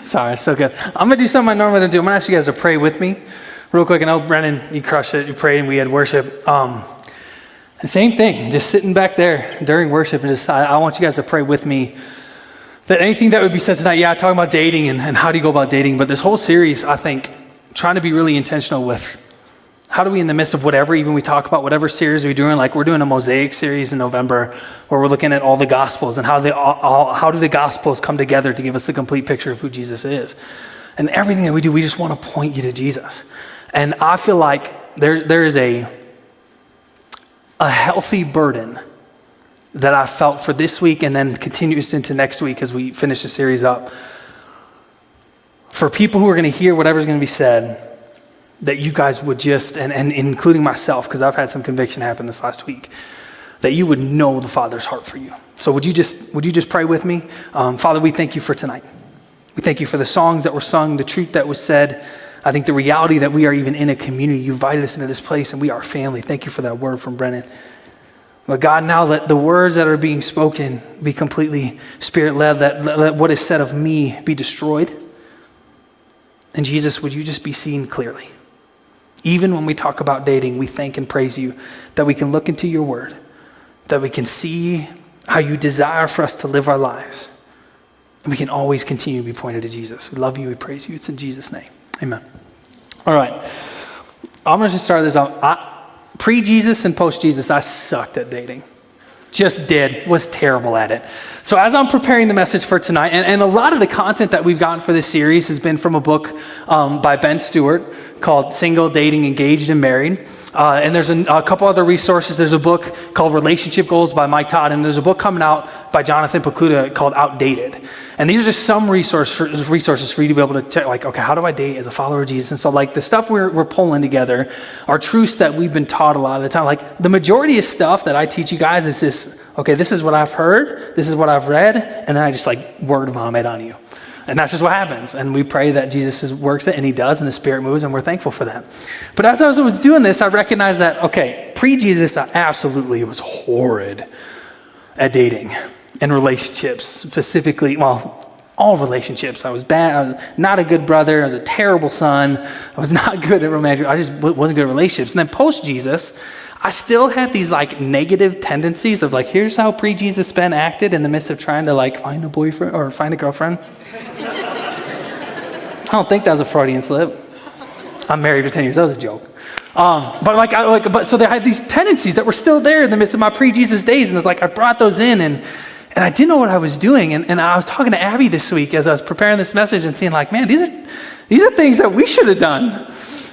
Sorry, it's so good. I'm going to do something I normally don't do. I'm going to ask you guys to pray with me real quick. I know, Brennan, you crushed it. You prayed and we had worship. The same thing, just sitting back there during worship and just, I want you guys to pray with me that anything that would be said tonight, yeah, talking about dating and how do you go about dating, but this whole series, I think, trying to be really intentional with how do we, in the midst of whatever, even we talk about whatever series we're doing, like we're doing a Mosaic series in November where we're looking at all the Gospels and how do the Gospels come together to give us the complete picture of who Jesus is. And everything that we do, we just want to point you to Jesus. And I feel like there is a healthy burden that I felt for this week and then continues into next week as we finish the series up. For people who are going to hear whatever's going to be said, that you guys would just, and including myself, because I've had some conviction happen this last week, that you would know the Father's heart for you. So would you just pray with me? Father, we thank you for tonight. We thank you for the songs that were sung, the truth that was said. I think the reality that we are even in a community. You invited us into this place and we are family. Thank you for that word from Brennan. But God, now let the words that are being spoken be completely Spirit-led. Let what is said of me be destroyed. And Jesus, would you just be seen clearly? Even when we talk about dating, we thank and praise you that we can look into your word, that we can see how you desire for us to live our lives. And we can always continue to be pointed to Jesus. We love you, we praise you. It's in Jesus' name. Amen. All right. I'm going to just start this off. Pre-Jesus and post-Jesus, I sucked at dating. Just did, was terrible at it. So as I'm preparing the message for tonight, and a lot of the content that we've gotten for this series has been from a book by Ben Stewart called Single, Dating, Engaged, and Married. And there's a couple other resources. There's a book called Relationship Goals by Mike Todd, and there's a book coming out by Jonathan Pokluda called Outdated. And these are just some resources for you to be able to check, like, okay, how do I date as a follower of Jesus? And so like the stuff we're pulling together are truths that we've been taught a lot of the time. Like the majority of stuff that I teach you guys is this, okay, this is what I've heard, this is what I've read, and then I just like word vomit on you. And that's just what happens. And we pray that Jesus works it, and he does, and the Spirit moves, and we're thankful for that. But as I was doing this, I recognized that, okay, pre-Jesus, I absolutely was horrid at dating and relationships, specifically, well, all relationships. I was bad. I was not a good brother. I was a terrible son. I was not good at romantic. I just wasn't good at relationships. And then post-Jesus, I still had these like negative tendencies of like, here's how pre-Jesus Ben acted in the midst of trying to like find a boyfriend or find a girlfriend. I don't think that was a Freudian slip. I'm married for 10 years. That was a joke. So they had these tendencies that were still there in the midst of my pre-Jesus days. And it's like, I brought those in and I didn't know what I was doing. And I was talking to Abby this week as I was preparing this message and seeing like, man, these are things that we should have done.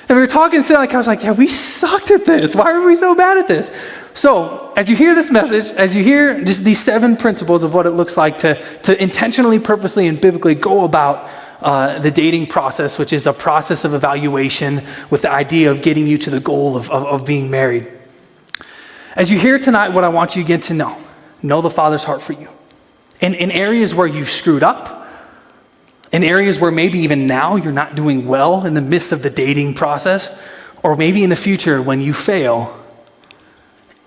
And we were talking and I was like, yeah, we sucked at this. Why are we so bad at this? So as you hear this message, as you hear just these 7 principles of what it looks like to intentionally, purposely, and biblically go about the dating process, which is a process of evaluation with the idea of getting you to the goal of being married. As you hear tonight, what I want you again to know the Father's heart for you. In areas where you've screwed up, in areas where maybe even now you're not doing well in the midst of the dating process, or maybe in the future when you fail,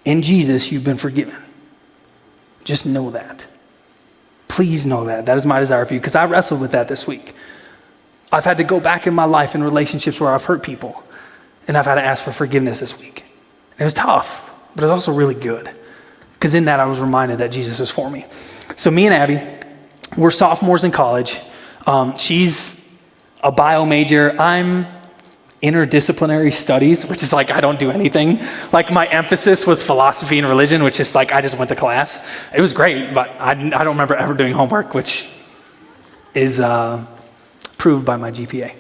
in Jesus you've been forgiven. Just know that. Please know that. That is my desire for you, because I wrestled with that this week. I've had to go back in my life in relationships where I've hurt people, and I've had to ask for forgiveness this week. It was tough, but it was also really good, because in that I was reminded that Jesus was for me. So me and Abby, we're sophomores in college. She's a bio major. I'm interdisciplinary studies, which is like I don't do anything. Like my emphasis was philosophy and religion, which is like I just went to class. It was great, but I don't remember ever doing homework, which is proved by my GPA.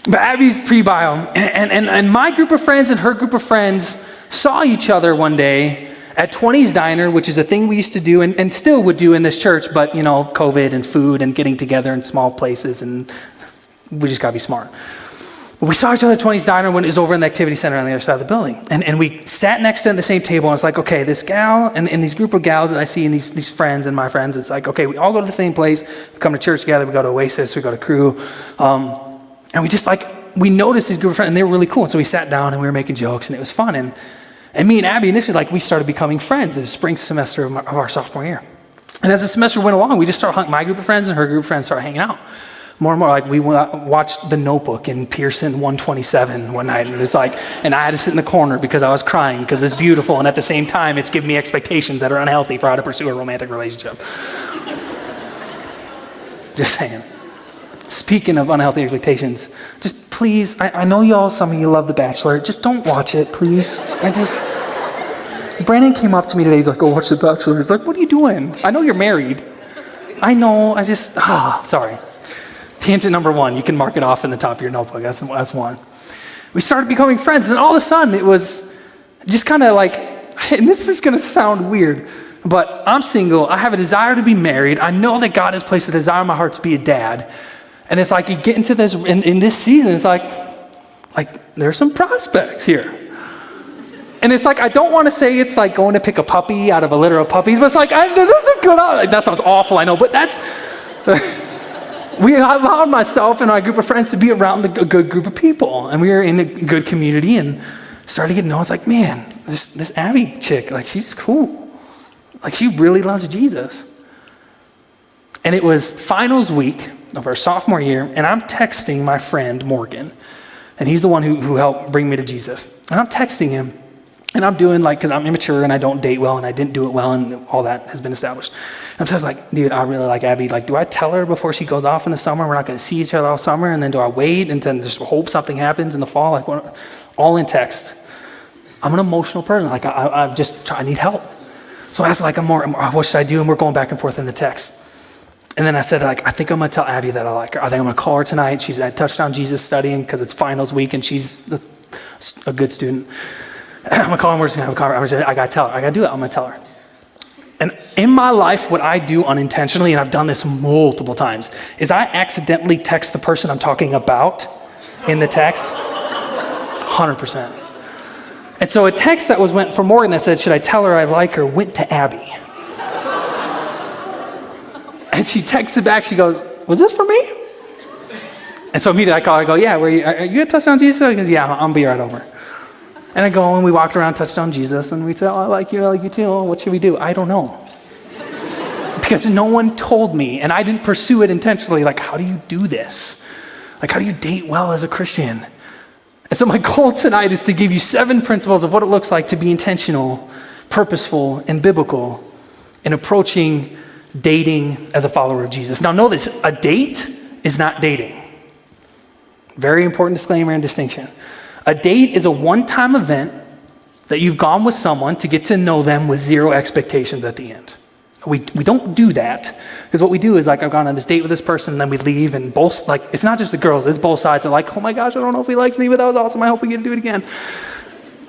But Abby's pre-bio, and my group of friends and her group of friends saw each other one day at 20's Diner, which is a thing we used to do and still would do in this church, but you know, COVID and food and getting together in small places, and we just gotta be smart. But we saw each other at 20's Diner when it was over in the activity center on the other side of the building. And we sat next to the same table, and it's like, okay, this gal and these group of gals that I see and these friends and my friends, it's like, okay, we all go to the same place, we come to church together, we go to Oasis, we go to Crew, and we just we noticed these group of friends, and they were really cool. And so we sat down and we were making jokes, and it was fun. And me and Abby initially, we started becoming friends in the spring semester of our sophomore year. And as the semester went along, we just started, my group of friends and her group of friends started hanging out. More and more, like we watched The Notebook in Pearson 127 one night, and it's like, and I had to sit in the corner because I was crying because it's beautiful, and at the same time, it's giving me expectations that are unhealthy for how to pursue a romantic relationship. Just saying. Speaking of unhealthy expectations, just please, I know y'all, some of you love The Bachelor, just don't watch it, please. Brandon came up to me today, he's like, go watch The Bachelor. He's like, what are you doing? I know you're married. I know, sorry. Tangent number one, you can mark it off in the top of your notebook. That's one. We started becoming friends, and all of a sudden it was just kind of like, and this is going to sound weird, but I'm single. I have a desire to be married. I know that God has placed a desire in my heart to be a dad. And it's like you get into this, in this season, it's like there's some prospects here. And it's like, I don't want to say it's like going to pick a puppy out of a litter of puppies, but it's like, that sounds awful, I know, but I allowed myself and my group of friends to be around a good group of people, and we were in a good community and started getting to know. I was like, man, this Abby chick, like she's cool. Like she really loves Jesus. And it was finals week of our sophomore year, and I'm texting my friend Morgan, and he's the one who helped bring me to Jesus. And I'm texting him, and I'm doing because I'm immature and I don't date well and I didn't do it well and all that has been established. And so I was like, dude, I really like Abby. Like, do I tell her before she goes off in the summer? We're not going to see each other all summer. And then do I wait and then just hope something happens in the fall? Like, all in text. I'm an emotional person. Like, I need help. So I was like, what should I do? And we're going back and forth in the text. And then I said, I think I'm going to tell Abby that I like her. I think I'm going to call her tonight. She's at Touchdown Jesus studying because it's finals week and she's a good student. I'm going to call her. We're just going to have a conversation. I got to tell her. I got to do it. I'm going to tell her. And in my life, what I do unintentionally, and I've done this multiple times, is I accidentally text the person I'm talking about in the text. 100%. And so a text that went from Morgan that said, should I tell her I like her, went to Abby. And she texted back, she goes, was this for me? And so immediately I call her, I go, yeah, are you at Touchdown Jesus? He goes, yeah, I'll be right over. And I go and we walked around Touchdown Jesus and we said, I like you too. Oh, what should we do? I don't know. Because no one told me and I didn't pursue it intentionally. Like, how do you do this? Like, how do you date well as a Christian? And so my goal tonight is to give you 7 principles of what it looks like to be intentional, purposeful, and biblical in approaching dating as a follower of Jesus. Now know this, a date is not dating. Very important disclaimer and distinction. A date is a one-time event that you've gone with someone to get to know them with 0 expectations at the end. We don't do that because what we do is I've gone on this date with this person and then we leave and both, it's not just the girls, it's both sides are like, oh my gosh, I don't know if he likes me, but that was awesome. I hope we get to do it again.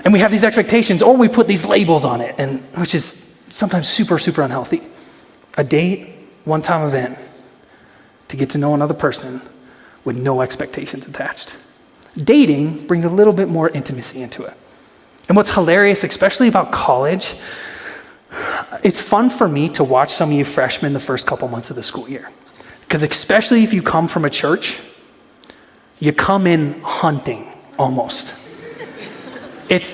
And we have these expectations or we put these labels on it, and which is sometimes super, super unhealthy. A date, one-time event to get to know another person with no expectations attached. Dating brings a little bit more intimacy into it. And what's hilarious, especially about college, it's fun for me to watch some of you freshmen the first couple months of the school year. Because especially if you come from a church, you come in hunting almost. It's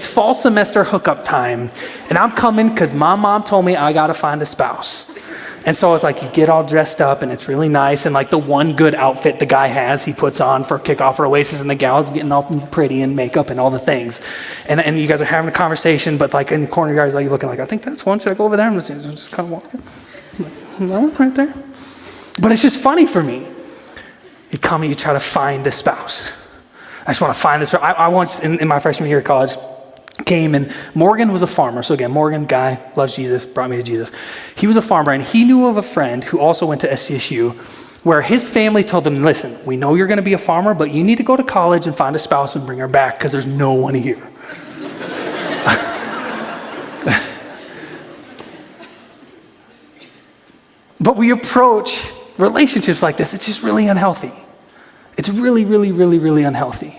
fall semester hookup time, and I'm coming because my mom told me I gotta find a spouse. And so it's like you get all dressed up and it's really nice, and like the one good outfit the guy has, he puts on for kickoff for Oasis, and the gal's getting all pretty and makeup and all the things. And you guys are having a conversation, but like in the corner, you guys are like looking like, I think that's one. Should I go over there? I'm just kind of walking. No, right there. But it's just funny for me. You come and you try to find a spouse. I just want to find this. I once, in my freshman year of college, came and Morgan was a farmer. So again, Morgan, guy, loves Jesus, brought me to Jesus. He was a farmer and he knew of a friend who also went to SCSU where his family told him, listen, we know you're going to be a farmer, but you need to go to college and find a spouse and bring her back because there's no one here. But we approach relationships like this. It's just really unhealthy. It's really, really, really, really unhealthy.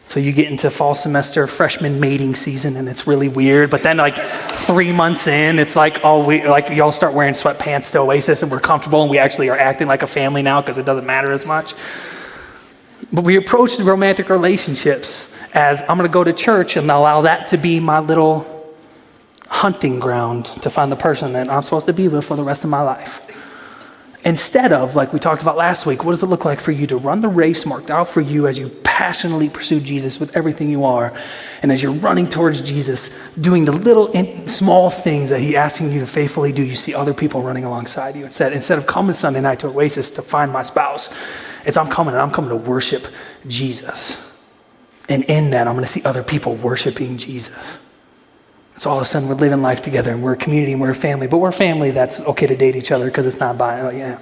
So you get into fall semester freshman mating season and it's really weird. But then 3 months in, it's like y'all start wearing sweatpants to Oasis and we're comfortable and we actually are acting like a family now because it doesn't matter as much. But we approach the romantic relationships as I'm going to go to church and allow that to be my little hunting ground to find the person that I'm supposed to be with for the rest of my life. Instead of, like we talked about last week, what does it look like for you to run the race marked out for you as you passionately pursue Jesus with everything you are, and as you're running towards Jesus, doing the little small things that he's asking you to faithfully do, you see other people running alongside you. Instead of coming Sunday night to Oasis to find my spouse, it's I'm coming to worship Jesus. And in that, I'm going to see other people worshiping Jesus. So all of a sudden, we're living life together, and we're a community, and we're a family. But we're a family that's okay to date each other because it's not buying. Like, yeah.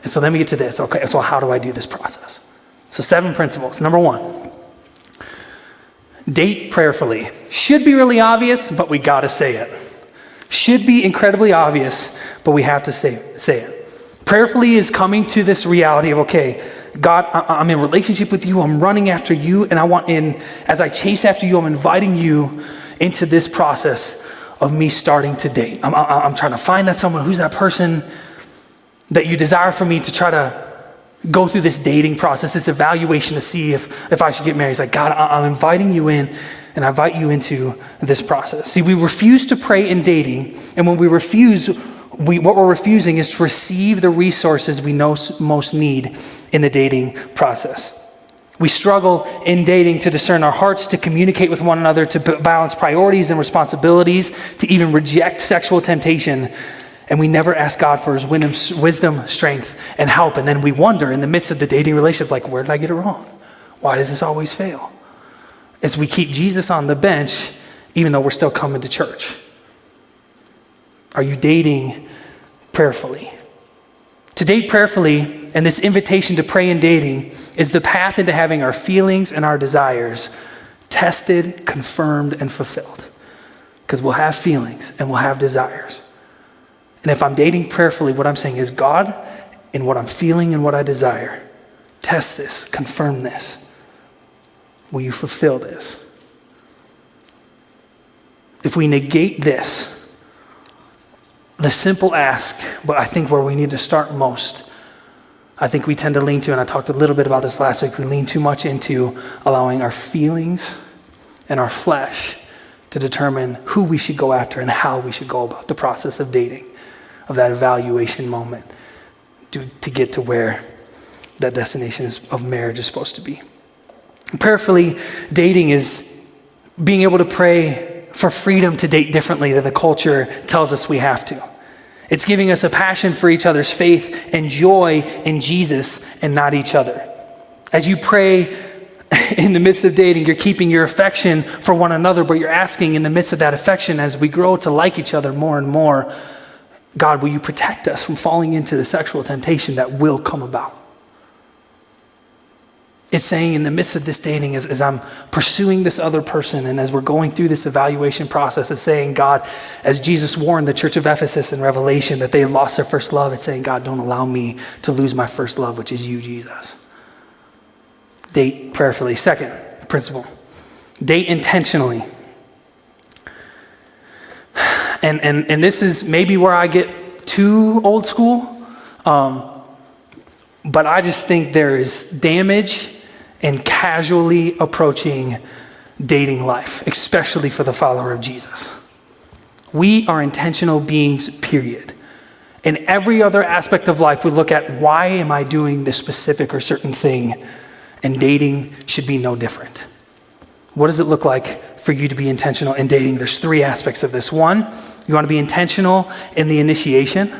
And so then we get to this. Okay, so how do I do this process? So 7 principles. Number 1, date prayerfully. Should be really obvious, but we got to say it. Should be incredibly obvious, but we have to say it. Prayerfully is coming to this reality of, okay, God, I'm in relationship with you. I'm running after you. And as I chase after you, I'm inviting you into this process of me starting to date. I'm trying to find that someone. Who's that person that you desire for me to try to go through this dating process, this evaluation to see if I should get married. It's like, God, I'm inviting you in, and I invite you into this process. See, we refuse to pray in dating. And when we refuse, what we're refusing is to receive the resources we most need in the dating process. We struggle in dating to discern our hearts, to communicate with one another, to balance priorities and responsibilities, to even reject sexual temptation. And we never ask God for his wisdom, strength, and help. And then we wonder in the midst of the dating relationship, like, where did I get it wrong? Why does this always fail? As we keep Jesus on the bench, even though we're still coming to church. Are you dating prayerfully? To date prayerfully, and this invitation to pray in dating, is the path into having our feelings and our desires tested, confirmed, and fulfilled. Because we'll have feelings and we'll have desires. And if I'm dating prayerfully, what I'm saying is, God, in what I'm feeling and what I desire, test this, confirm this. Will you fulfill this? If we negate this, the simple ask, but I think where we need to start most, I think we tend to lean to, and I talked a little bit about this last week, we lean too much into allowing our feelings and our flesh to determine who we should go after and how we should go about the process of dating, of that evaluation moment to get to where that destination of marriage is supposed to be. Prayerfully dating is being able to pray for freedom to date differently than the culture tells us we have to. It's giving us a passion for each other's faith and joy in Jesus and not each other. As you pray in the midst of dating, you're keeping your affection for one another, but you're asking in the midst of that affection, as we grow to like each other more and more, God, will you protect us from falling into the sexual temptation that will come about? It's saying in the midst of this dating, as I'm pursuing this other person and as we're going through this evaluation process, it's saying, God, as Jesus warned the church of Ephesus in Revelation that they lost their first love, it's saying, God, don't allow me to lose my first love, which is you, Jesus. Date prayerfully. Second principle, date intentionally. And this is maybe where I get too old school, but I just think there is damage in casually approaching dating life, especially for the follower of Jesus. We are intentional beings, period. In every other aspect of life, we look at, why am I doing this specific or certain thing? And dating should be no different. What does it look like for you to be intentional in dating? There's 3 aspects of this. 1, you want to be intentional in the initiation,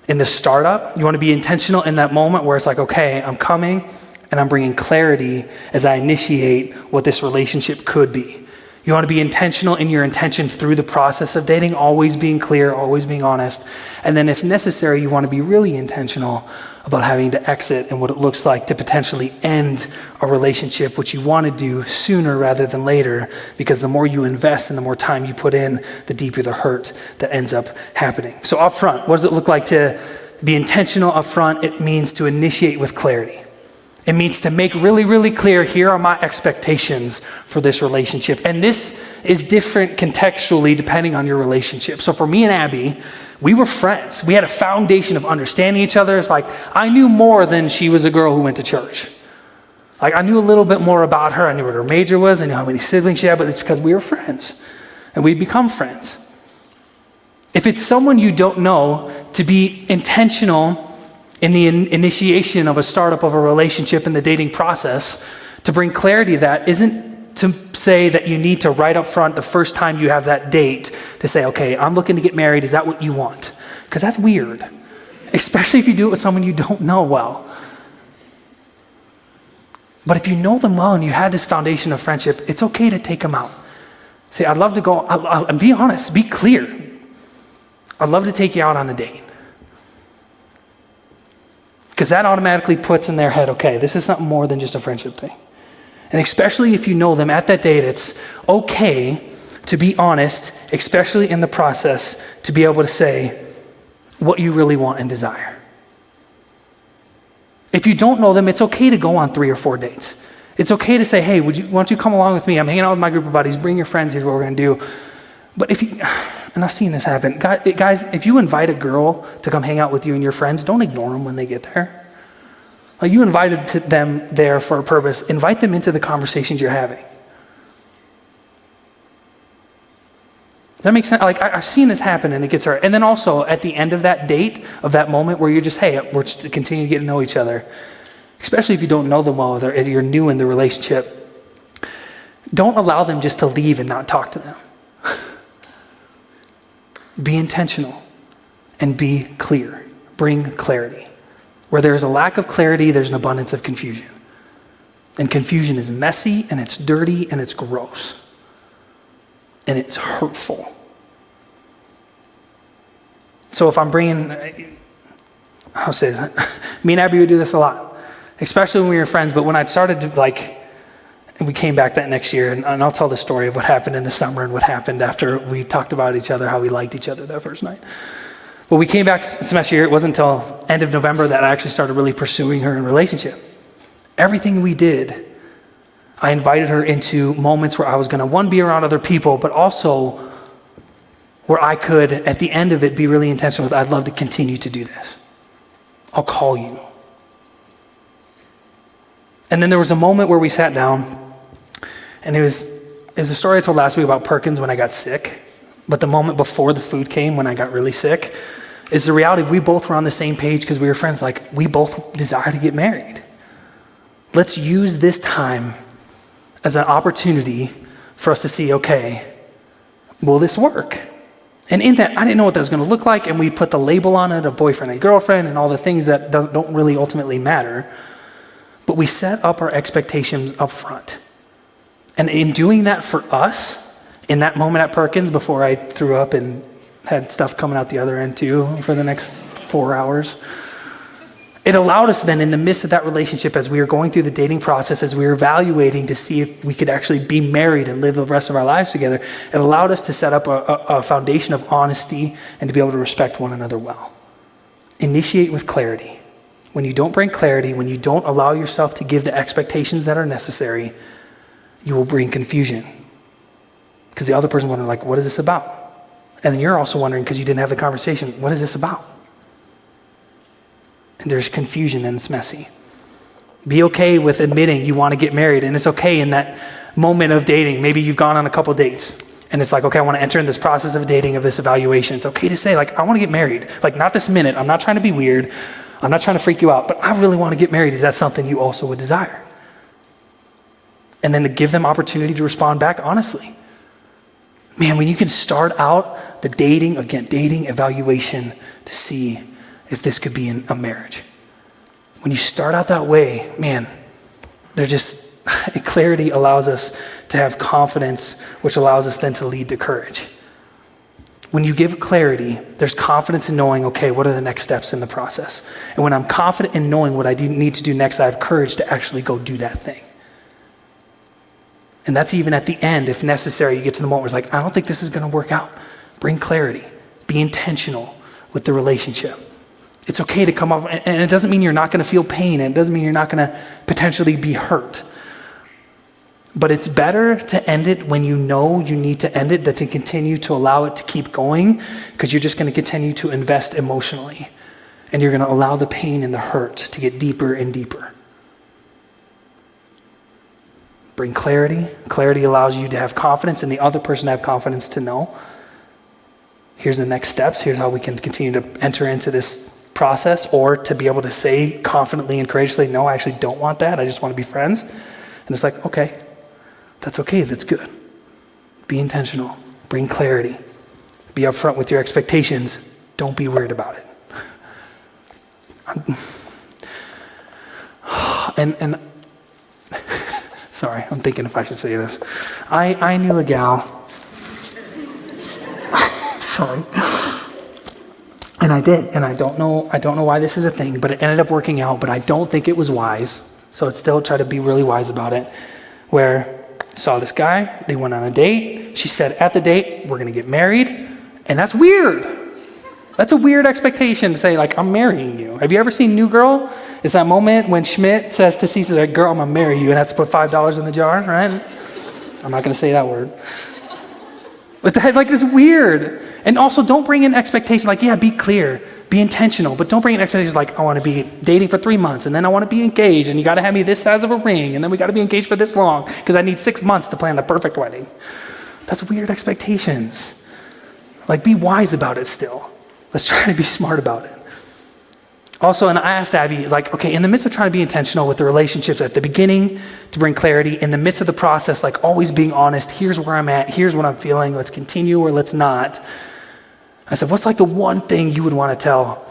in the startup. You want to be intentional in that moment where it's like, okay, I'm coming and I'm bringing clarity as I initiate what this relationship could be. You want to be intentional in your intention through the process of dating, always being clear, always being honest. And then if necessary, you want to be really intentional about having to exit and what it looks like to potentially end a relationship, which you want to do sooner rather than later, because the more you invest and the more time you put in, the deeper the hurt that ends up happening. So up front, what does it look like to be intentional up front? It means to initiate with clarity. It means to make really, really clear, here are my expectations for this relationship. And this is different contextually depending on your relationship. So for me and Abby, we were friends. We had a foundation of understanding each other. It's like, I knew more than she was a girl who went to church. Like, I knew a little bit more about her. I knew what her major was. I knew how many siblings she had, but it's because we were friends. and we become friends. If it's someone you don't know, to be intentional in the initiation of a startup of a relationship in the dating process, to bring clarity to that isn't to say that you need to right up front the first time you have that date to say, okay, I'm looking to get married, is that what you want? Because that's weird, especially if you do it with someone you don't know well. But if you know them well and you have this foundation of friendship, it's okay to take them out. Say, I'd love to go, and be honest, be clear. I'd love to take you out on a date. Because that automatically puts in their head, okay, this is something more than just a friendship thing. And especially if you know them at that date, it's okay to be honest, especially in the process, to be able to say what you really want and desire. If you don't know them, it's okay to go on 3 or 4 dates. It's okay to say, hey, why don't you come along with me? I'm hanging out with my group of buddies. Bring your friends. Here's what we're going to do. But if you, and I've seen this happen. Guys, if you invite a girl to come hang out with you and your friends, don't ignore them when they get there. Like, you invited them there for a purpose. Invite them into the conversations you're having. Does that make sense? Like, I've seen this happen and it gets hurt. And then also at the end of that date, of that moment where you're just, hey, we're just to continue to get to know each other, especially if you don't know them well, or you're new in the relationship, don't allow them just to leave and not talk to them. Be intentional and be clear. Bring clarity. Where there is a lack of clarity, there's an abundance of confusion. And confusion is messy, and it's dirty, and it's gross. And it's hurtful. So if I'm bringing, I'll say this, me and Abby would do this a lot, especially when we were friends, but when I started to and we came back that next year, and I'll tell the story of what happened in the summer and what happened after we talked about each other, how we liked each other that first night. But we came back semester year, it wasn't until end of November that I actually started really pursuing her in relationship. Everything we did, I invited her into moments where I was going to, one, be around other people, but also where I could, at the end of it, be really intentional with, I'd love to continue to do this. I'll call you. And then there was a moment where we sat down, and it was a story I told last week about Perkins when I got sick, but the moment before the food came when I got really sick is the reality we both were on the same page because we were friends, like we both desire to get married. Let's use this time as an opportunity for us to see, okay, will this work? And in that, I didn't know what that was going to look like, and we put the label on it, a boyfriend and girlfriend, and all the things that don't really ultimately matter. But we set up our expectations up front. And in doing that for us, in that moment at Perkins, before I threw up and had stuff coming out the other end too for the next 4 hours, it allowed us then in the midst of that relationship, as we were going through the dating process, as we were evaluating to see if we could actually be married and live the rest of our lives together, it allowed us to set up a foundation of honesty and to be able to respect one another well. Initiate with clarity. When you don't bring clarity, when you don't allow yourself to give the expectations that are necessary, you will bring confusion. Because the other person wondering, like, what is this about? And then you're also wondering, because you didn't have the conversation, what is this about? And there's confusion and it's messy. Be okay with admitting you want to get married, and it's okay in that moment of dating. Maybe you've gone on a couple dates, and it's like, okay, I want to enter in this process of dating, of this evaluation. It's okay to say, like, I want to get married. Like, not this minute. I'm not trying to be weird. I'm not trying to freak you out, but I really want to get married. Is that something you also would desire? And then to give them opportunity to respond back honestly. Man, when you can start out the dating evaluation to see if this could be a marriage. When you start out that way, man, clarity allows us to have confidence, which allows us then to lead to courage. When you give clarity, there's confidence in knowing, okay, what are the next steps in the process? And when I'm confident in knowing what I need to do next, I have courage to actually go do that thing. And that's even at the end, if necessary, you get to the moment where it's like, I don't think this is going to work out. Bring clarity. Be intentional with the relationship. It's okay to come up, and it doesn't mean you're not going to feel pain, and it doesn't mean you're not going to potentially be hurt. But it's better to end it when you know you need to end it than to continue to allow it to keep going, because you're just going to continue to invest emotionally, and you're going to allow the pain and the hurt to get deeper and deeper. bring clarity. Clarity allows you to have confidence and the other person to have confidence to know. Here's the next steps. Here's how we can continue to enter into this process, or to be able to say confidently and courageously, no, I actually don't want that. I just want to be friends. And it's like, okay, that's good. Be intentional. Bring clarity. Be upfront with your expectations. Don't be weird about it. And sorry, I'm thinking if I should say this. I knew a gal. Sorry. And I did, and I don't know why this is a thing, but it ended up working out, but I don't think it was wise. So I'd still try to be really wise about it. Where saw this guy, they went on a date. She said at the date, we're gonna get married. And that's weird. That's a weird expectation to say, like, I'm marrying you. Have you ever seen New Girl? It's that moment when Schmidt says to Cece, like, girl, I'm gonna marry you, and has to put $5 in the jar, right? I'm not gonna say that word. But that, like, it's weird. And also, don't bring in expectations like, yeah, be clear, be intentional, but don't bring in expectations like, I want to be dating for 3 months, and then I want to be engaged, and you got to have me this size of a ring, and then we got to be engaged for this long, because I need 6 months to plan the perfect wedding. That's weird expectations. Like, be wise about it still. Let's try to be smart about it. Also, and I asked Abby, like, okay, in the midst of trying to be intentional with the relationships at the beginning to bring clarity, in the midst of the process, like always being honest, here's where I'm at, here's what I'm feeling, let's continue or let's not. I said, what's like the one thing you would want to tell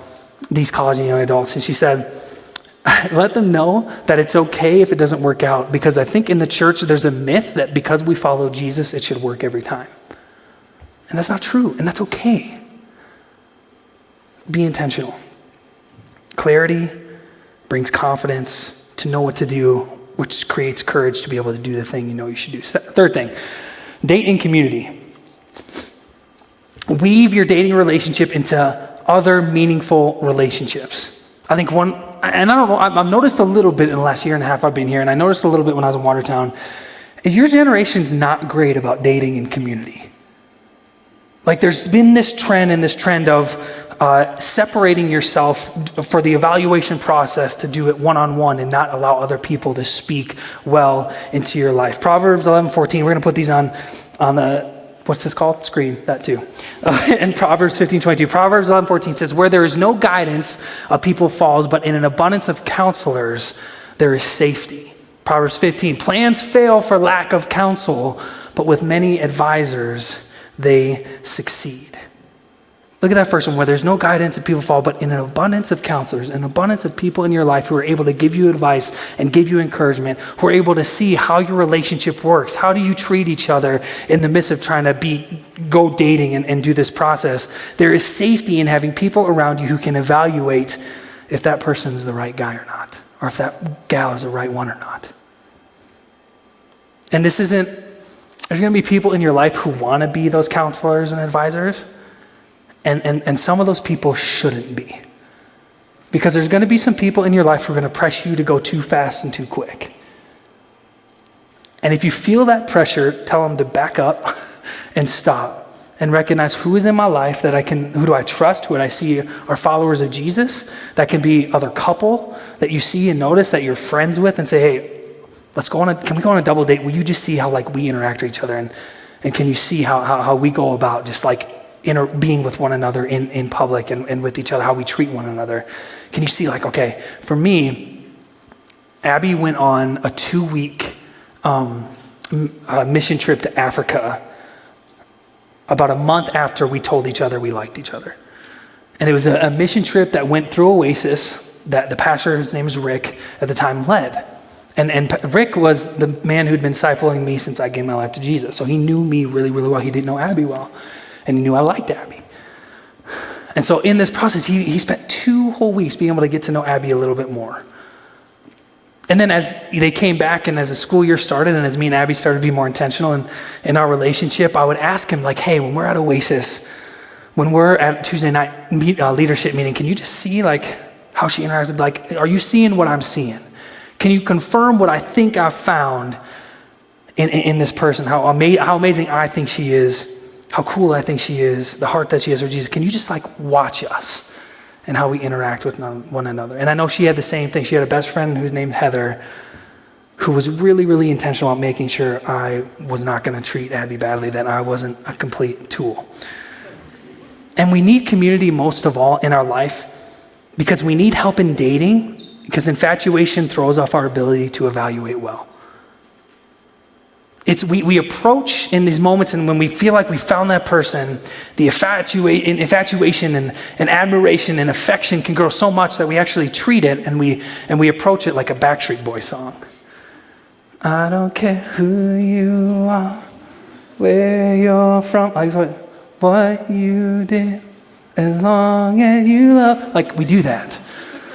these college and young adults? And she said, let them know that it's okay if it doesn't work out, because I think in the church there's a myth that because we follow Jesus, it should work every time. And that's not true, and that's okay. Be intentional. Clarity brings confidence to know what to do, which creates courage to be able to do the thing you know you should do. Third thing, date in community. Weave your dating relationship into other meaningful relationships. I think one, and I don't know, I've noticed a little bit in the last year and a half I've been here, and I noticed a little bit when I was in Watertown, your generation's not great about dating in community. Like there's been this trend of separating yourself for the evaluation process to do it one-on-one and not allow other people to speak well into your life. Proverbs 11:14, we're going to put these on the, what's this called? Screen, that too. And Proverbs 15:22. Proverbs 11:14 says, where there is no guidance, a people falls, but in an abundance of counselors, there is safety. Proverbs 15, plans fail for lack of counsel, but with many advisors, they succeed. Look at that first one, where there's no guidance and people fall, but in an abundance of counselors, an abundance of people in your life who are able to give you advice and give you encouragement, who are able to see how your relationship works. How do you treat each other in the midst of trying to go dating and do this process? There is safety in having people around you who can evaluate if that person's the right guy or not, or if that gal is the right one or not. And there's going to be people in your life who want to be those counselors and advisors. And some of those people shouldn't be. Because there's going to be some people in your life who are going to press you to go too fast and too quick. And if you feel that pressure, tell them to back up and stop and recognize who is in my life who do I trust, who do I see are followers of Jesus. That can be other couple that you see and notice that you're friends with, and say, hey, can we go on a double date? Will you just see how like we interact with each other? And can you see how we go about just like being with one another in public and with each other, how we treat one another? Can you see like, okay, for me, Abby went on a 2-week mission trip to Africa about a month after we told each other we liked each other. And it was a mission trip that went through Oasis that the pastor, his name is Rick, at the time led. And Rick was the man who'd been discipling me since I gave my life to Jesus. So he knew me really, really well. He didn't know Abby well. And he knew I liked Abby. And so in this process, he spent 2 whole weeks being able to get to know Abby a little bit more. And then as they came back and as the school year started and as me and Abby started to be more intentional in our relationship, I would ask him like, hey, when we're at Oasis, when we're at Tuesday night leadership meeting, can you just see like how she interacts? Like, are you seeing what I'm seeing? Can you confirm what I think I've found in this person? How amazing I think she is, how cool I think she is, the heart that she has for Jesus. Can you just like watch us and how we interact with one another? And I know she had the same thing. She had a best friend who's named Heather, who was really, really intentional about making sure I was not going to treat Abby badly, that I wasn't a complete tool. And we need community most of all in our life because we need help in dating, because infatuation throws off our ability to evaluate well. We approach in these moments, and when we feel like we found that person, the infatuation and admiration and affection can grow so much that we actually treat it and we approach it like a Backstreet Boys song. I don't care who you are, where you're from, like what you did, as long as you love. Like we do that.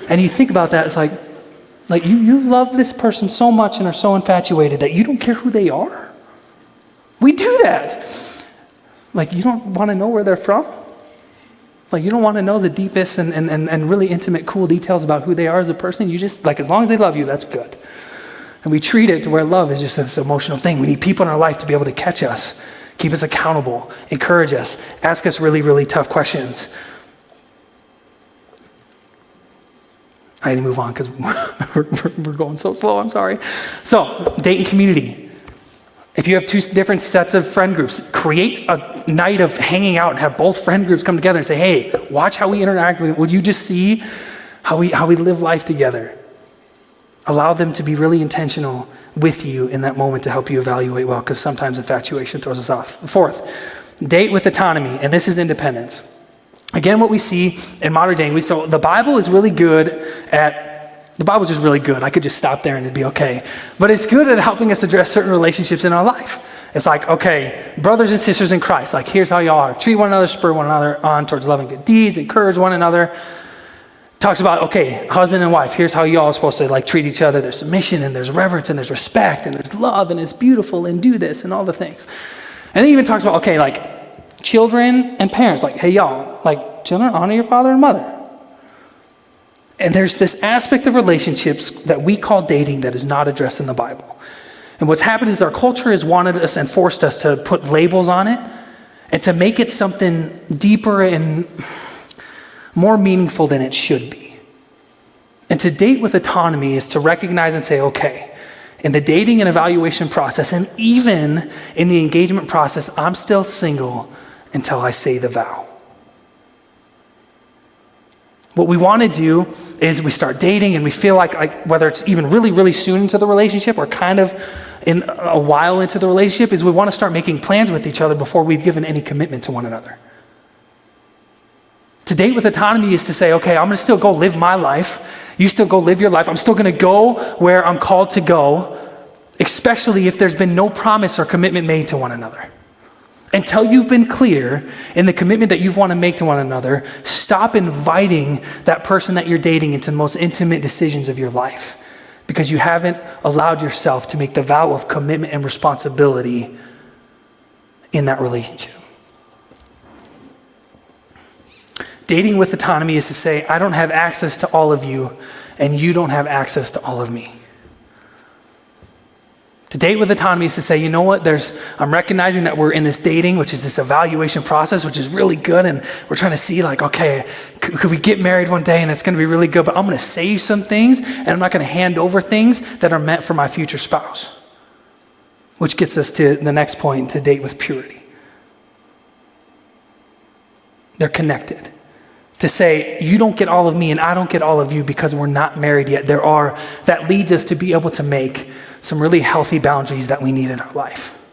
And you think about that, it's like you love this person so much and are so infatuated that you don't care who they are. We do that. Like you don't want to know where they're from. Like you don't want to know the deepest and really intimate, cool details about who they are as a person. You just, like, as long as they love you, that's good. And we treat it to where love is just this emotional thing. We need people in our life to be able to catch us, keep us accountable, encourage us, ask us really, really tough questions. I need to move on because we're going so slow, I'm sorry. So, dating community. If you have two different sets of friend groups, create a night of hanging out and have both friend groups come together and say, hey, watch how we interact with, would you just see how we live life together? Allow them to be really intentional with you in that moment to help you evaluate well, because sometimes infatuation throws us off. Fourth, date with autonomy, and this is independence. Again, what we see in modern dating, so the Bible is really good the Bible's just really good. I could just stop there and it'd be okay. But it's good at helping us address certain relationships in our life. It's like, okay, brothers and sisters in Christ, like here's how y'all are. Treat one another, spur one another on towards loving good deeds, encourage one another. Talks about, okay, husband and wife, here's how y'all are supposed to like treat each other. There's submission and there's reverence and there's respect and there's love and it's beautiful and do this and all the things. And then even talks about, okay, like children and parents, like, hey y'all, like children, honor your father and mother. And there's this aspect of relationships that we call dating that is not addressed in the Bible. And what's happened is our culture has wanted us and forced us to put labels on it and to make it something deeper and more meaningful than it should be. And to date with autonomy is to recognize and say, okay, in the dating and evaluation process, and even in the engagement process, I'm still single until I say the vow. What we want to do is we start dating and we feel like whether it's even really, really soon into the relationship or kind of in a while into the relationship, is we want to start making plans with each other before we've given any commitment to one another. To date with autonomy is to say, okay, I'm going to still go live my life. You still go live your life. I'm still going to go where I'm called to go, especially if there's been no promise or commitment made to one another. Until you've been clear in the commitment that you want to make to one another, stop inviting that person that you're dating into the most intimate decisions of your life because you haven't allowed yourself to make the vow of commitment and responsibility in that relationship. Dating with autonomy is to say, I don't have access to all of you and you don't have access to all of me. To date with autonomy is to say, you know what, I'm recognizing that we're in this dating, which is this evaluation process, which is really good, and we're trying to see like, okay, could we get married one day and it's going to be really good, but I'm going to save some things and I'm not going to hand over things that are meant for my future spouse. Which gets us to the next point, to date with purity. They're connected. To say, you don't get all of me and I don't get all of you because we're not married yet. That leads us to be able to make some really healthy boundaries that we need in our life.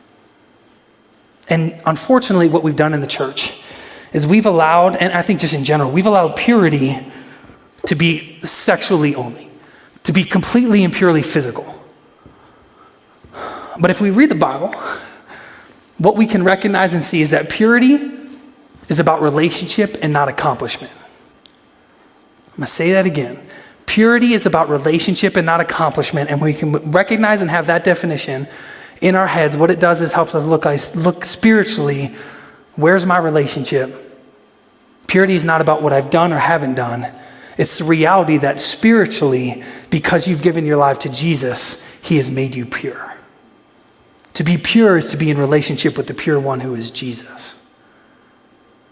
And unfortunately, what we've done in the church is we've allowed, and I think just in general, we've allowed purity to be sexually only, to be completely and purely physical. But if we read the Bible, what we can recognize and see is that purity is about relationship and not accomplishment. I'm going to say that again. Purity is about relationship and not accomplishment, and we can recognize and have that definition in our heads. What it does is helps us look spiritually, where's my relationship? Purity is not about what I've done or haven't done. It's the reality that spiritually, because you've given your life to Jesus, he has made you pure. To be pure is to be in relationship with the pure one who is Jesus.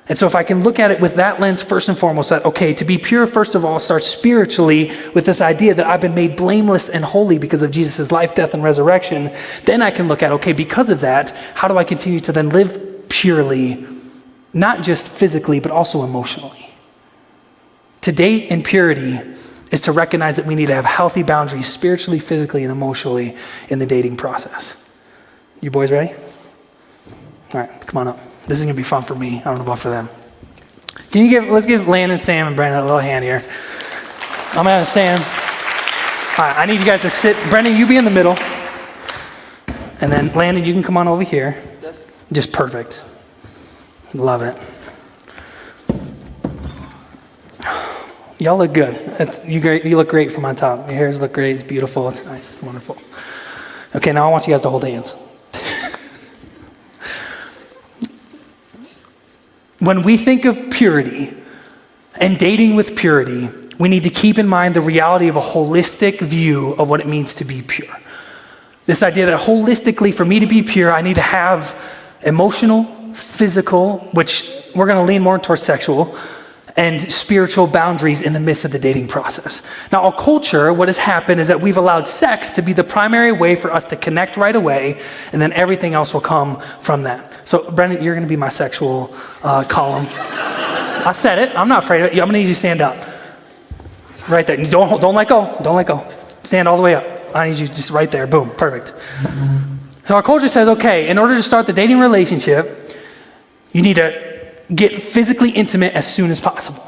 And so if I can look at it with that lens first and foremost, that, okay, to be pure, first of all, starts spiritually with this idea that I've been made blameless and holy because of Jesus' life, death, and resurrection. Then I can look at, okay, because of that, how do I continue to then live purely, not just physically, but also emotionally? To date in purity is to recognize that we need to have healthy boundaries spiritually, physically, and emotionally in the dating process. You boys ready? All right, come on up. This is going to be fun for me. I don't know about for them. Let's give Landon, Sam, and Brandon a little hand here. I'm going to have Sam. All right, I need you guys to sit. Brendan, you be in the middle. And then Landon, you can come on over here. Yes. Just perfect. Love it. Y'all look good. You look great from on top. Your hairs look great. It's beautiful. It's nice. It's wonderful. Okay, now I want you guys to hold hands. When we think of purity and dating with purity, we need to keep in mind the reality of a holistic view of what it means to be pure. This idea that holistically, for me to be pure, I need to have emotional, physical, which we're going to lean more towards sexual, and spiritual boundaries in the midst of the dating process. Now, our culture, what has happened is that we've allowed sex to be the primary way for us to connect right away, and then everything else will come from that. So, Brendan, you're going to be my sexual column. I said it. I'm not afraid of it. I'm going to need you to stand up. Right there. Don't let go. Don't let go. Stand all the way up. I need you just right there. Boom. Perfect. So our culture says, okay, in order to start the dating relationship, you need to get physically intimate as soon as possible.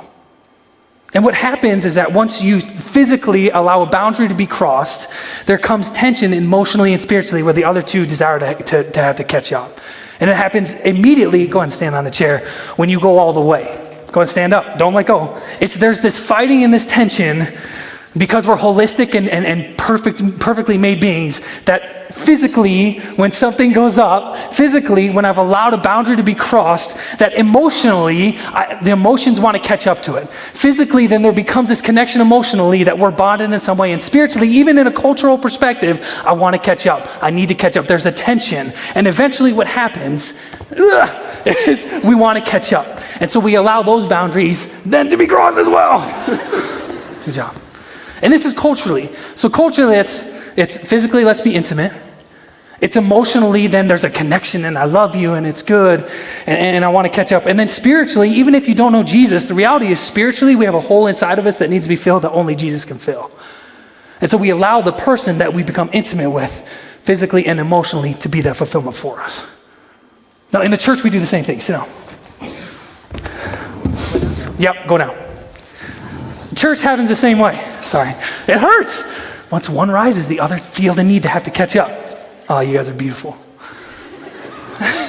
And what happens is that once you physically allow a boundary to be crossed, there comes tension emotionally and spiritually where the other two desire to have to catch up. And it happens immediately. Go ahead and stand on the chair when you go all the way. Go ahead and stand up. Don't let go. There's this fighting and this tension because we're holistic and perfectly made beings, that physically, when something goes up, physically, when I've allowed a boundary to be crossed, that emotionally, the emotions want to catch up to it. Physically, then there becomes this connection emotionally that we're bonded in some way. And spiritually, even in a cultural perspective, I want to catch up. I need to catch up. There's a tension. And eventually what happens is we want to catch up. And so we allow those boundaries then to be crossed as well. Good job. And this is culturally. So culturally, it's physically, let's be intimate. It's emotionally, then there's a connection and I love you and it's good and I want to catch up. And then spiritually, even if you don't know Jesus, the reality is spiritually we have a hole inside of us that needs to be filled that only Jesus can fill. And so we allow the person that we become intimate with physically and emotionally to be that fulfillment for us. Now in the church we do the same thing. Sit down. Yep, go down. Church happens the same way. Sorry. It hurts. Once one rises, the other feel the need to have to catch up. Oh, you guys are beautiful.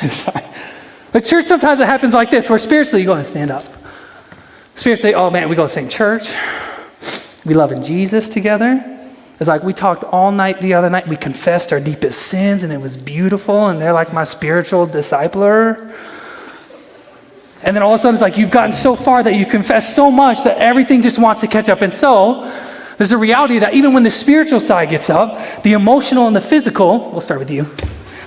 Sorry. But church, sometimes it happens like this, where spiritually you go and stand up. Spiritually, oh man, we go to the same church. We love in Jesus together. It's like we talked all night the other night. We confessed our deepest sins and it was beautiful. And they're like my spiritual discipler. And then all of a sudden it's like you've gotten so far that you confess so much that everything just wants to catch up. And so there's a reality that even when the spiritual side gets up, the emotional and the physical, we'll start with you,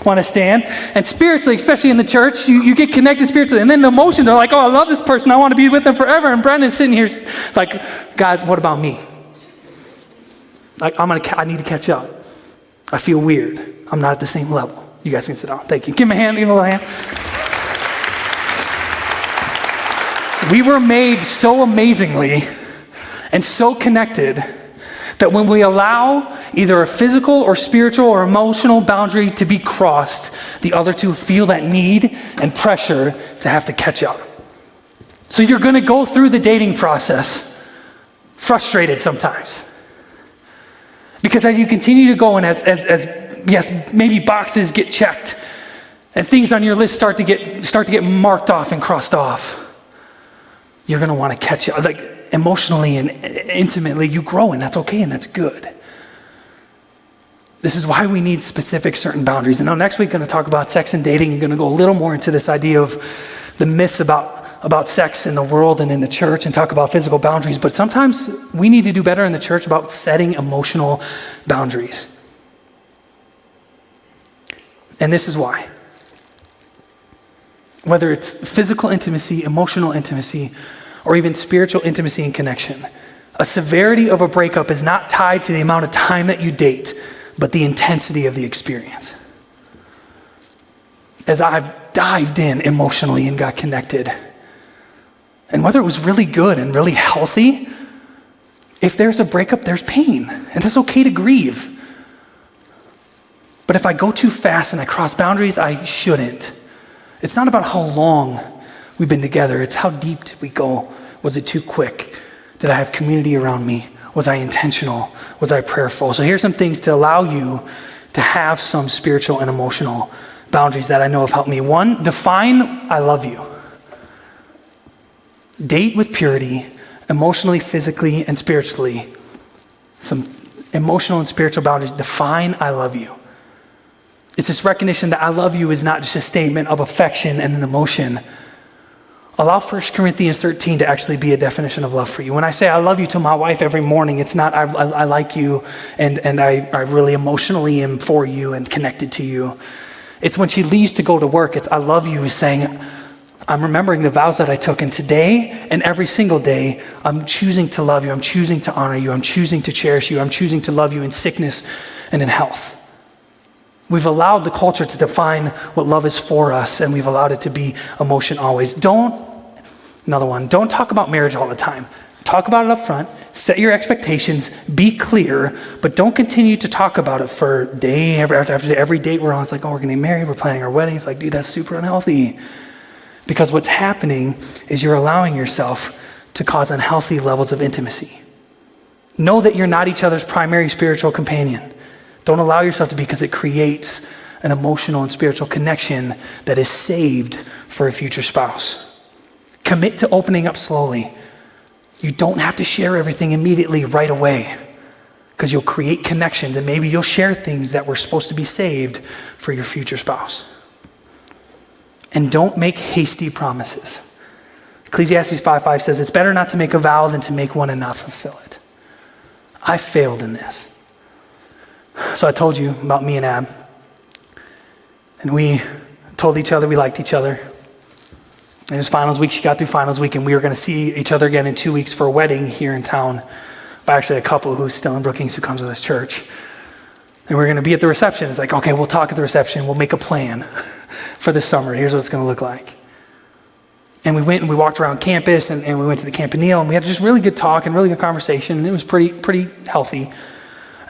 want to stand. And spiritually, especially in the church, you get connected spiritually. And then the emotions are like, oh, I love this person. I want to be with them forever. And Brendan's sitting here like, God, what about me? Like, I need to catch up. I feel weird. I'm not at the same level. You guys can sit down. Thank you. Give him a hand. Give him a little hand. We were made so amazingly and so connected that when we allow either a physical or spiritual or emotional boundary to be crossed, the other two feel that need and pressure to have to catch up. So you're going to go through the dating process frustrated sometimes. Because as you continue to go and as yes, maybe boxes get checked and things on your list start to get marked off and crossed off, you're going to want to catch up. Like emotionally and intimately, you grow, and that's okay, and that's good. This is why we need specific certain boundaries. And now next week, we're going to talk about sex and dating. We're going to go a little more into this idea of the myths about sex in the world and in the church and talk about physical boundaries. But sometimes we need to do better in the church about setting emotional boundaries. And this is why. Whether it's physical intimacy, emotional intimacy, or even spiritual intimacy and connection. A severity of a breakup is not tied to the amount of time that you date, but the intensity of the experience. As I've dived in emotionally and got connected, and whether it was really good and really healthy, if there's a breakup, there's pain, and it's okay to grieve. But if I go too fast and I cross boundaries, I shouldn't. It's not about how long we've been together. It's how deep did we go? Was it too quick? Did I have community around me? Was I intentional? Was I prayerful? So here's some things to allow you to have some spiritual and emotional boundaries that I know have helped me. 1, define I love you. Date with purity, emotionally, physically, and spiritually. Some emotional and spiritual boundaries. Define I love you. It's this recognition that I love you is not just a statement of affection and an emotion. Allow 1 Corinthians 13 to actually be a definition of love for you. When I say I love you to my wife every morning, it's not I like you and I really emotionally am for you and connected to you. It's when she leaves to go to work, it's I love you is saying, I'm remembering the vows that I took, and today and every single day, I'm choosing to love you, I'm choosing to honor you, I'm choosing to cherish you, I'm choosing to love you in sickness and in health. We've allowed the culture to define what love is for us, and we've allowed it to be emotion always. Don't talk about marriage all the time. Talk about it up front, set your expectations, be clear, but don't continue to talk about it for day after every date we're on. It's like, oh, we're getting married, we're planning our wedding. It's like, dude, that's super unhealthy. Because what's happening is you're allowing yourself to cause unhealthy levels of intimacy. Know that you're not each other's primary spiritual companion. Don't allow yourself to be, because it creates an emotional and spiritual connection that is saved for a future spouse. Commit to opening up slowly. You don't have to share everything immediately right away, because you'll create connections, and maybe you'll share things that were supposed to be saved for your future spouse. And don't make hasty promises. Ecclesiastes 5:5 says, it's better not to make a vow than to make one and not fulfill it. I failed in this. So I told you about me and Ab. And we told each other we liked each other. And it was finals week. She got through finals week, and we were going to see each other again in 2 weeks for a wedding here in town by actually a couple who's still in Brookings who comes to this church. And we're going to be at the reception. It's like, okay, we'll talk at the reception. We'll make a plan for this summer. Here's what it's going to look like. And we went and we walked around campus, and we went to the Campanile, and we had just really good talk and really good conversation. And it was pretty healthy.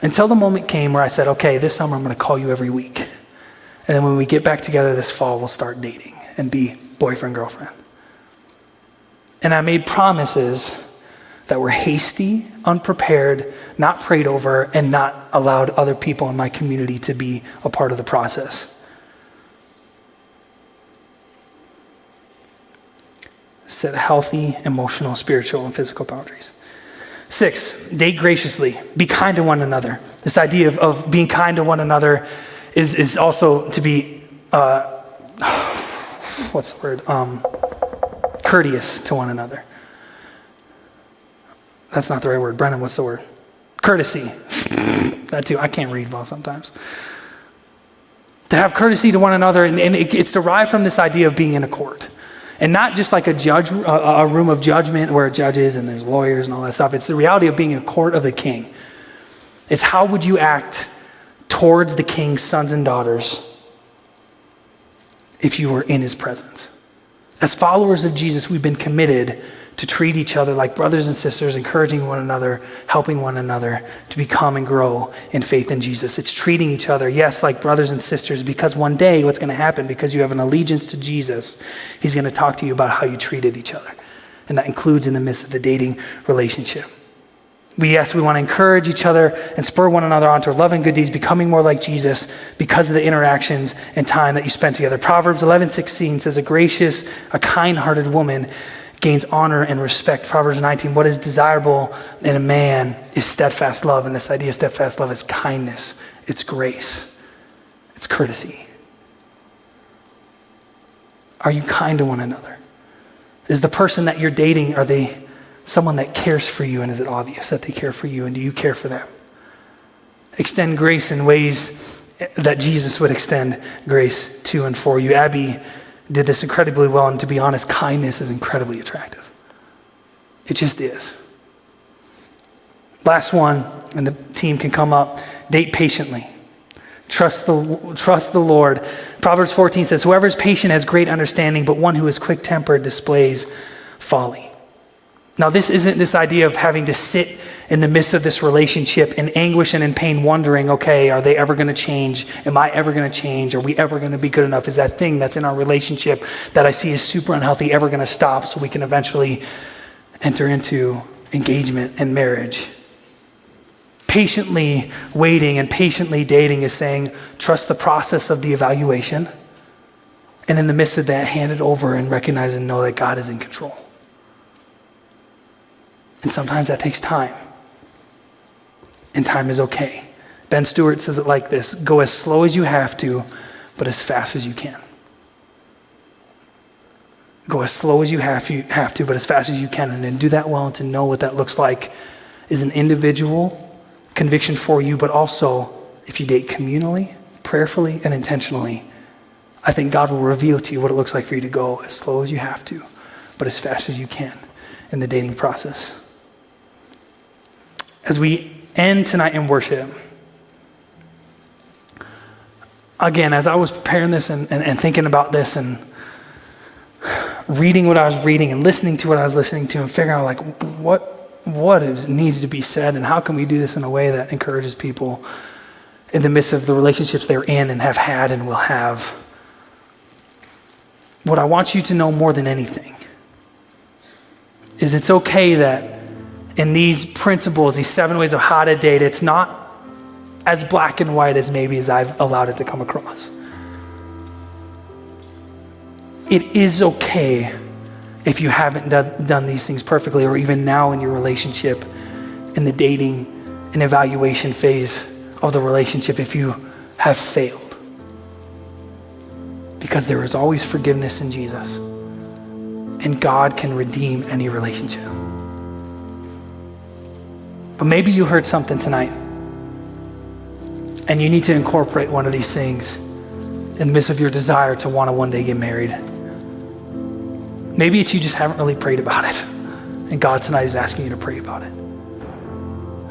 Until the moment came where I said, okay, this summer I'm going to call you every week. And then when we get back together this fall, we'll start dating and be boyfriend, girlfriend. And I made promises that were hasty, unprepared, not prayed over, and not allowed other people in my community to be a part of the process. Set healthy, emotional, spiritual, and physical boundaries. 6, date graciously. Be kind to one another. This idea of being kind to one another is also to be, courteous to one another. That's not the right word. Brennan, what's the word? Courtesy. That too. I can't read well sometimes. To have courtesy to one another, and it's derived from this idea of being in a court. And not just like a room of judgment where a judge is and there's lawyers and all that stuff. It's the reality of being in a court of the king. It's how would you act towards the king's sons and daughters if you were in his presence. As followers of Jesus, we've been committed to treat each other like brothers and sisters, encouraging one another, helping one another to become and grow in faith in Jesus. It's treating each other, yes, like brothers and sisters, because one day what's going to happen, because you have an allegiance to Jesus, he's going to talk to you about how you treated each other. And that includes in the midst of the dating relationship. We want to encourage each other and spur one another on to love and good deeds, becoming more like Jesus because of the interactions and time that you spent together. Proverbs 11:16 says, a kind-hearted woman gains honor and respect. Proverbs 19, what is desirable in a man is steadfast love. And this idea of steadfast love is kindness, it's grace, it's courtesy. Are you kind to one another? Is the person that you're dating, are they someone that cares for you, and is it obvious that they care for you, and do you care for them? Extend grace in ways that Jesus would extend grace to and for you. Abby did this incredibly well. And to be honest, kindness is incredibly attractive. It just is. Last one, and the team can come up. Date patiently. Trust the Lord. Proverbs 14 says, whoever is patient has great understanding, but one who is quick-tempered displays folly. Now, this isn't this idea of having to sit in the midst of this relationship in anguish and in pain, wondering, okay, are they ever going to change? Am I ever going to change? Are we ever going to be good enough? Is that thing that's in our relationship that I see is super unhealthy ever going to stop so we can eventually enter into engagement and marriage? Patiently waiting and patiently dating is saying, trust the process of the evaluation. And in the midst of that, hand it over and recognize and know that God is in control. And sometimes that takes time. And time is okay. Ben Stewart says it like this: go as slow as you have to, but as fast as you can. Go as slow as you have to, but as fast as you can. And then do that well, and to know what that looks like is an individual conviction for you, but also if you date communally, prayerfully, and intentionally, I think God will reveal to you what it looks like for you to go as slow as you have to, but as fast as you can in the dating process. As we end tonight in worship, again, as I was preparing this and thinking about this and reading what I was reading and listening to what I was listening to and figuring out like what needs to be said and how can we do this in a way that encourages people in the midst of the relationships they're in and have had and will have. What I want you to know more than anything is it's okay that in these principles, these 7 ways of how to date, it's not as black and white as maybe as I've allowed it to come across. It is okay if you haven't done these things perfectly, or even now in your relationship, in the dating and evaluation phase of the relationship, if you have failed. Because there is always forgiveness in Jesus, and God can redeem any relationship. But maybe you heard something tonight, and you need to incorporate one of these things in the midst of your desire to want to one day get married. Maybe it's you just haven't really prayed about it, and God tonight is asking you to pray about it.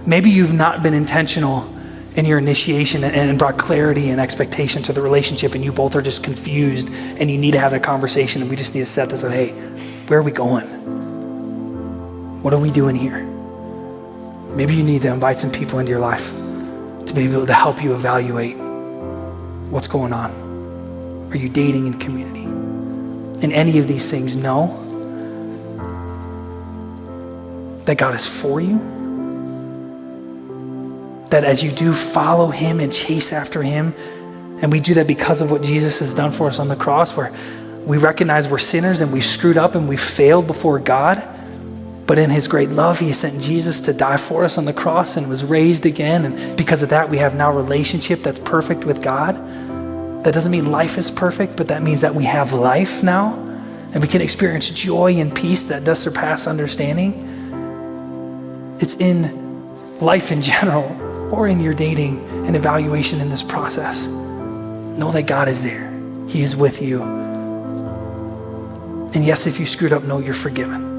Maybe you've not been intentional in your initiation and brought clarity and expectation to the relationship, and you both are just confused, and you need to have that conversation, and we just need to set this up. Hey, where are we going? What are we doing here? Maybe you need to invite some people into your life to be able to help you evaluate what's going on. Are you dating in community? In any of these things, know that God is for you. That as you do follow him and chase after him, and we do that because of what Jesus has done for us on the cross, where we recognize we're sinners and we've screwed up and we've failed before God. But in his great love, he sent Jesus to die for us on the cross and was raised again. And because of that, we have now a relationship that's perfect with God. That doesn't mean life is perfect, but that means that we have life now. And we can experience joy and peace that does surpass understanding. It's in life in general or in your dating and evaluation in this process. Know that God is there. He is with you. And yes, if you screwed up, know you're forgiven.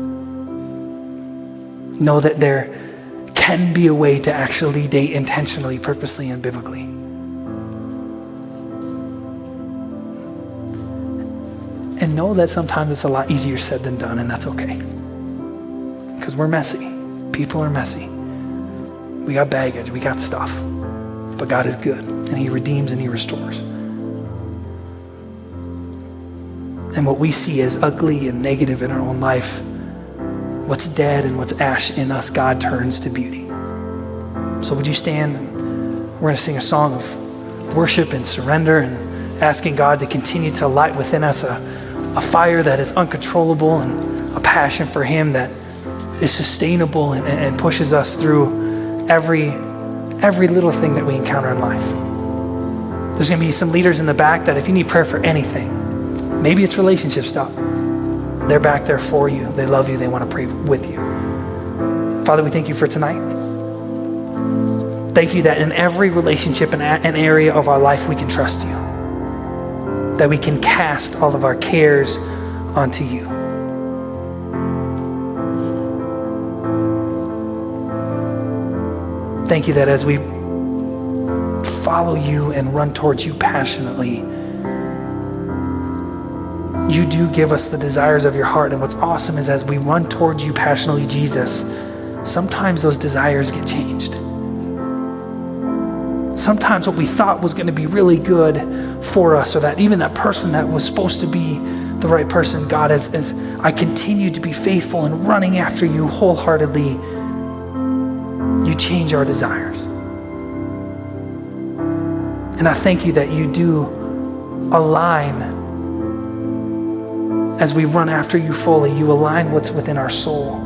Know that there can be a way to actually date intentionally, purposely, and biblically. And know that sometimes it's a lot easier said than done, and that's okay. Because we're messy. People are messy. We got baggage, we got stuff. But God is good, and he redeems and he restores. And what we see as ugly and negative in our own life, what's dead and what's ash in us, God turns to beauty. So would you stand? We're going to sing a song of worship and surrender and asking God to continue to light within us a fire that is uncontrollable and a passion for him that is sustainable and pushes us through every little thing that we encounter in life. There's going to be some leaders in the back that if you need prayer for anything, maybe it's relationship stuff, they're back there for you. They love you. They want to pray with you. Father, we thank you for tonight. Thank you that in every relationship and an area of our life, we can trust you. that we can cast all of our cares onto you. Thank you that as we follow you and run towards you passionately, you do give us the desires of your heart. And what's awesome is as we run towards you passionately, Jesus, sometimes those desires get changed. Sometimes what we thought was going to be really good for us, or that even that person that was supposed to be the right person, God, as I continue to be faithful and running after you wholeheartedly, you change our desires. And I thank you that you do align, as we run after you fully, you align what's within our soul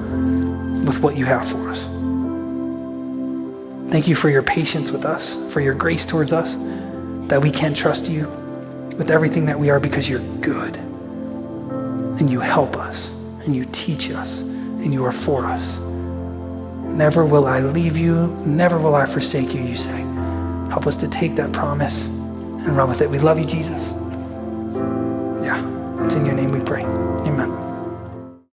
with what you have for us. Thank you for your patience with us, for your grace towards us, that we can trust you with everything that we are because you're good. And you help us, and you teach us, and you are for us. Never will I leave you, never will I forsake you, you say. Help us to take that promise and run with it. We love you, Jesus. Yeah, it's in your name we pray. Amen.